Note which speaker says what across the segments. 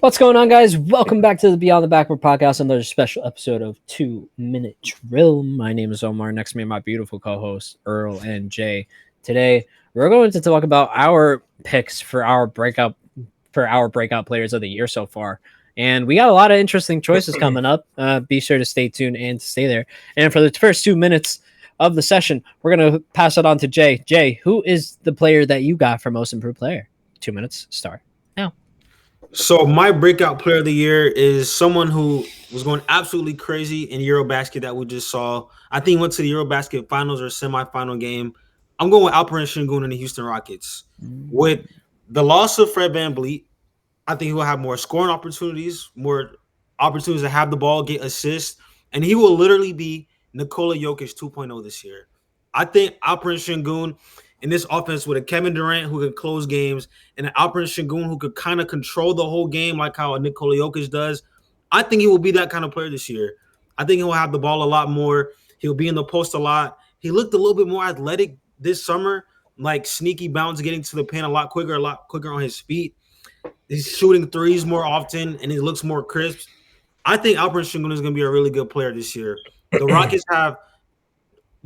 Speaker 1: What's going on, guys? Welcome back to the Beyond the Backboard Podcast, another special episode of 2 Minute Drill. My name is Omar. Next to me, my beautiful co-hosts, Earl and Jay. Today, we're going to talk about our picks for our breakout players of the year so far. And we got a lot of interesting choices coming up. Be sure to stay tuned and to stay there. And for the first 2 minutes of the session, we're going to pass it on to Jay. Jay, who is the player that you got for most improved player? 2 minutes, start now.
Speaker 2: So my breakout player of the year is someone who was going absolutely crazy in Eurobasket that we just saw. I think he went to the Eurobasket finals or semifinal game. I'm going with Alperen Sengun and the Houston Rockets. With the loss of Fred VanVleet, I think he will have more scoring opportunities, more opportunities to have the ball, get assists, and he will literally be Nikola Jokic 2.0 this year. I think Alperen Sengun in this offense with a Kevin Durant who can close games and an Alperen Sengun who could kind of control the whole game like how Nikola Jokic does, I think he will be that kind of player this year. I think he'll have the ball a lot more. He'll be in the post a lot. He looked a little bit more athletic this summer, like sneaky bounce, getting to the paint a lot quicker on his feet. He's shooting threes more often, and he looks more crisp. I think Alperen Sengun is going to be a really good player this year. The Rockets have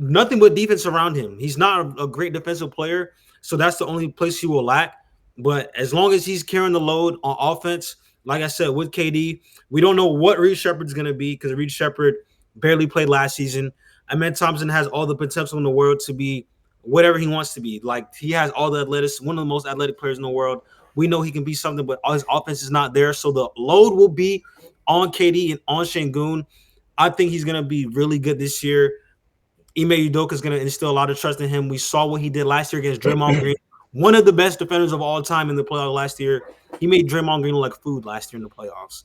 Speaker 2: nothing but defense around him. He's not a great defensive player, so that's the only place he will lack. But as long as he's carrying the load on offense, like I said, with KD, we don't know what Reed Shepherd's going to be because Reed Shepherd barely played last season. Amen Thompson has all the potential in the world to be whatever he wants to be. Like, he has all the athletics, one of the most athletic players in the world. We know he can be something, but his offense is not there. So the load will be on KD and on Sengun. I think he's going to be really good this year. Ime Udoka is going to instill a lot of trust in him. We saw what he did last year against Draymond Green, one of the best defenders of all time in the playoffs last year. He made Draymond Green look like food last year in the playoffs.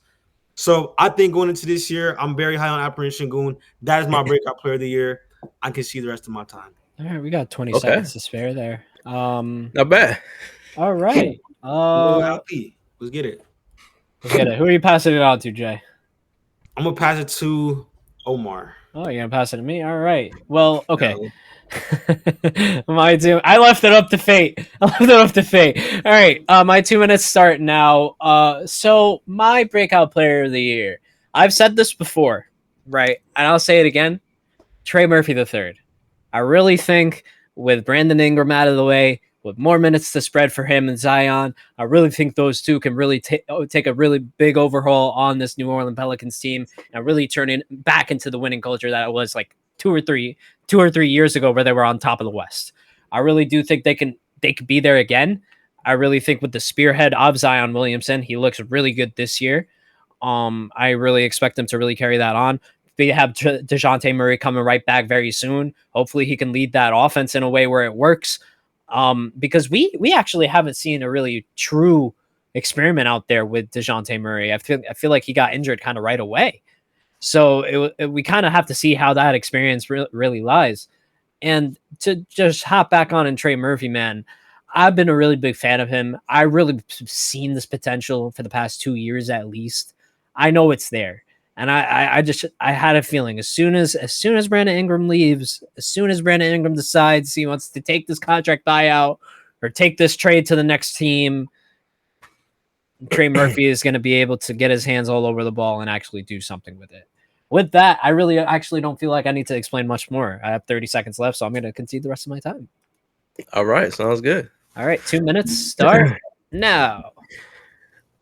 Speaker 2: So I think going into this year, I'm very high on Alperen Sengun. That is my breakout player of the year. I can see the rest of my time.
Speaker 1: All right, we got 20 seconds to spare there.
Speaker 3: Not bad.
Speaker 1: All right.
Speaker 2: Let's get it.
Speaker 1: Who are you passing it on to, Jay?
Speaker 2: I'm going to pass it to Omar.
Speaker 1: Oh, you're going to pass it to me? All right. Well, okay. My two. I left it up to fate. All right. My 2 minutes start now. So my breakout player of the year. I've said this before, right? And I'll say it again. Trey Murphy III. I really think with Brandon Ingram out of the way, with more minutes to spread for him and Zion, I really think those two can really take a really big overhaul on this New Orleans Pelicans team and really turn it back into the winning culture that it was like two or three years ago where they were on top of the West. I really do think they could be there again. I really think with the spearhead of Zion Williamson, he looks really good this year. I really expect them to really carry that on. They have DeJounte Murray coming right back very soon. Hopefully he can lead that offense in a way where it works. Because we actually haven't seen a really true experiment out there with DeJounte Murray. I feel like he got injured kind of right away. So we kind of have to see how that experience really lies. And to just hop back on and Trey Murphy, man, I've been a really big fan of him. I really seen this potential for the past 2 years at least. I know it's there. And I had a feeling as soon as Brandon Ingram leaves, as soon as Brandon Ingram decides he wants to take this contract buyout or take this trade to the next team, Trey Murphy is going to be able to get his hands all over the ball and actually do something with it. With that, I really actually don't feel like I need to explain much more. I have 30 seconds left, so I'm going to concede the rest of my time.
Speaker 3: All right, sounds good.
Speaker 1: All right, 2 minutes start now.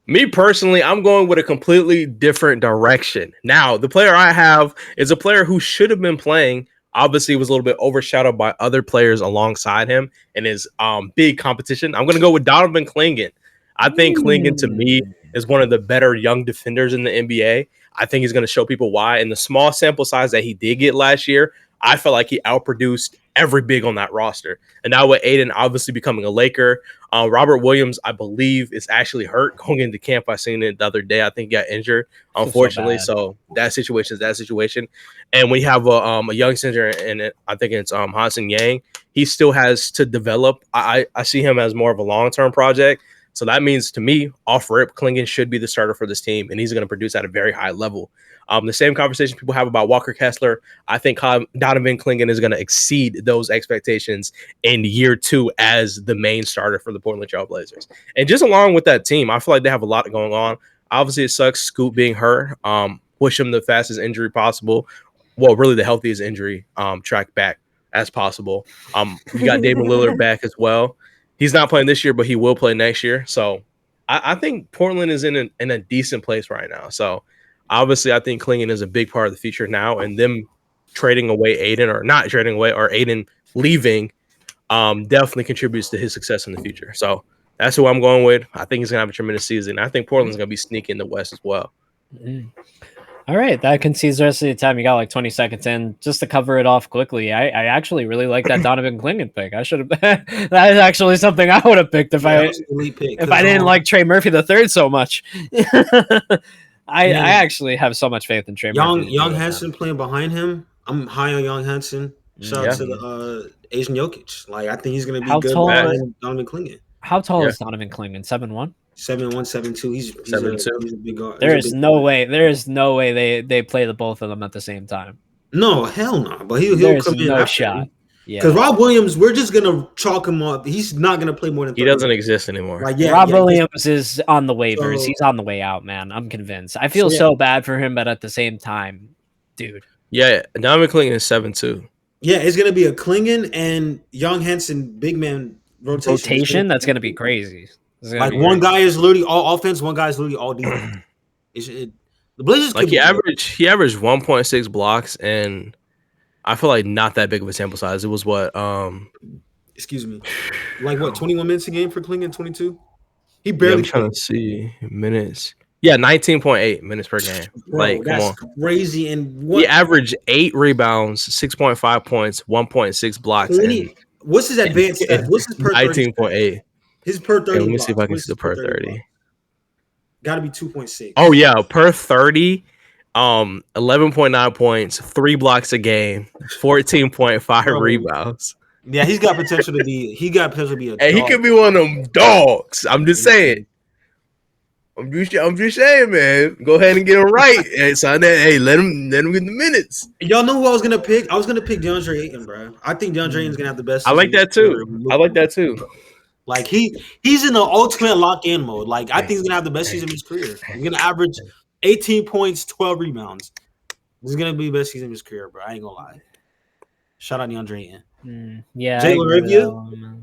Speaker 3: Me personally, I'm going with a completely different direction. Now, the player I have is a player who should have been playing. Obviously, was a little bit overshadowed by other players alongside him in his big competition. I'm going to go with Donovan Clingan. I think Clingan, to me, is one of the better young defenders in the NBA. I think he's going to show people why. In the small sample size that he did get last year, I felt like he outproduced every big on that roster. And now with Aiden obviously becoming a Laker, Robert Williams, I believe, is actually hurt going into camp. I seen it the other day. I think he got injured, unfortunately. So that situation is that situation. And we have a young center in it. I think it's Hansen Yang. He still has to develop. I see him as more of a long-term project. So that means to me, off rip, Clingan should be the starter for this team, and he's going to produce at a very high level. The same conversation people have about Walker Kessler, I think Donovan Clingan is going to exceed those expectations in year 2 as the main starter for the Portland Trail Blazers. And just along with that team, I feel like they have a lot going on. Obviously, it sucks Scoot being hurt. Wish him the fastest injury possible. Well, really the healthiest injury track back as possible. We got David Lillard back as well. He's not playing this year, but he will play next year. So I think Portland is in a decent place right now. So obviously, I think Klingon is a big part of the future now, and them trading away Aiden or not trading away or Aiden leaving definitely contributes to his success in the future. So that's who I'm going with. I think he's going to have a tremendous season. I think Portland's going to be sneaky in the West as well.
Speaker 1: Mm-hmm. All right, that concedes the rest of the time. You got like 20 seconds in. Just to cover it off quickly, I actually really like that Donovan Klingon pick. I should have. That is actually something I would have picked if I didn't like Trey Murphy the third so much. I actually have so much faith in Trey Murphy.
Speaker 2: Young Hansen playing behind him. I'm high on Young Hansen. Shout out to the Asian Jokic. Like I think he's going to be good than Donovan Klingon.
Speaker 1: How tall is Donovan Klingon? 7'1"?
Speaker 2: 7'1", 7'2". He's
Speaker 3: 7'2".
Speaker 2: He's a big guard.
Speaker 1: There is no way they play the both of them at the same time.
Speaker 2: No, hell no. But he'll come in.
Speaker 1: No shot. Yeah.
Speaker 2: Because Rob Williams, we're just gonna chalk him up. He's not gonna play more than 30
Speaker 3: He doesn't exist anymore.
Speaker 1: Like, Rob Williams is on the waivers. So, he's on the way out, man. I'm convinced. I feel so bad for him, but at the same time, dude.
Speaker 3: Yeah, Donovan Klingon is 7'2".
Speaker 2: Yeah, it's gonna be a Klingon and Young Hansen big man rotation.
Speaker 1: That's gonna be crazy.
Speaker 2: Like one guy is literally all offense, one guy is literally all defense. The Blazers
Speaker 3: like he averaged 1.6 blocks, and I feel like not that big of a sample size. It was what
Speaker 2: excuse me. Like what, 21 minutes a game for Klingon, 22? He barely
Speaker 3: I'm trying to see minutes. Yeah, 19.8 minutes per game.
Speaker 2: Bro,
Speaker 3: like
Speaker 2: that's
Speaker 3: come on.
Speaker 2: Crazy. And
Speaker 3: he averaged 8 rebounds, 6.5 points, 1.6 blocks.
Speaker 2: What's his advanced stats? What's his per
Speaker 3: 19.8.
Speaker 2: His per 30.
Speaker 3: Let me see if I can see the per 30.
Speaker 2: Got to be 2.6.
Speaker 3: Oh yeah, per 30, 11.9 points, 3 blocks a game, 14.5 rebounds.
Speaker 2: Yeah, he's got potential to be. He got potential to be a.
Speaker 3: Hey, he could be one of them dogs. I'm just saying. I'm just saying, man. Go ahead and get him right. Hey, son, hey, let him get the minutes.
Speaker 2: Y'all know who I was gonna pick? I was gonna pick DeAndre Ayton, bro. I think DeAndre Ayton's gonna have the best.
Speaker 3: I like that too.
Speaker 2: Like he's in the ultimate lock-in mode. Like I think he's gonna have the best season of his career. He's gonna average 18 points, 12 rebounds. This is gonna be the best season of his career, bro. I ain't gonna lie. Shout out DeAndre Ayton.
Speaker 1: Yeah,
Speaker 2: Jake LaRavia.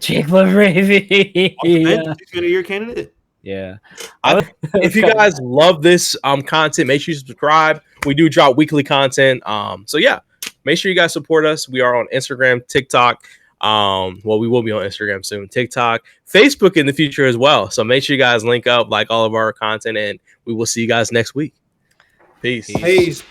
Speaker 1: Jake LaRavia.
Speaker 2: He's a year candidate.
Speaker 1: Yeah.
Speaker 3: If you guys love this content, make sure you subscribe. We do drop weekly content. So yeah, make sure you guys support us. We are on Instagram, TikTok. Well, we will be on Instagram soon, TikTok, Facebook in the future as well. So make sure you guys link up, like all of our content, and we will see you guys next week. Peace.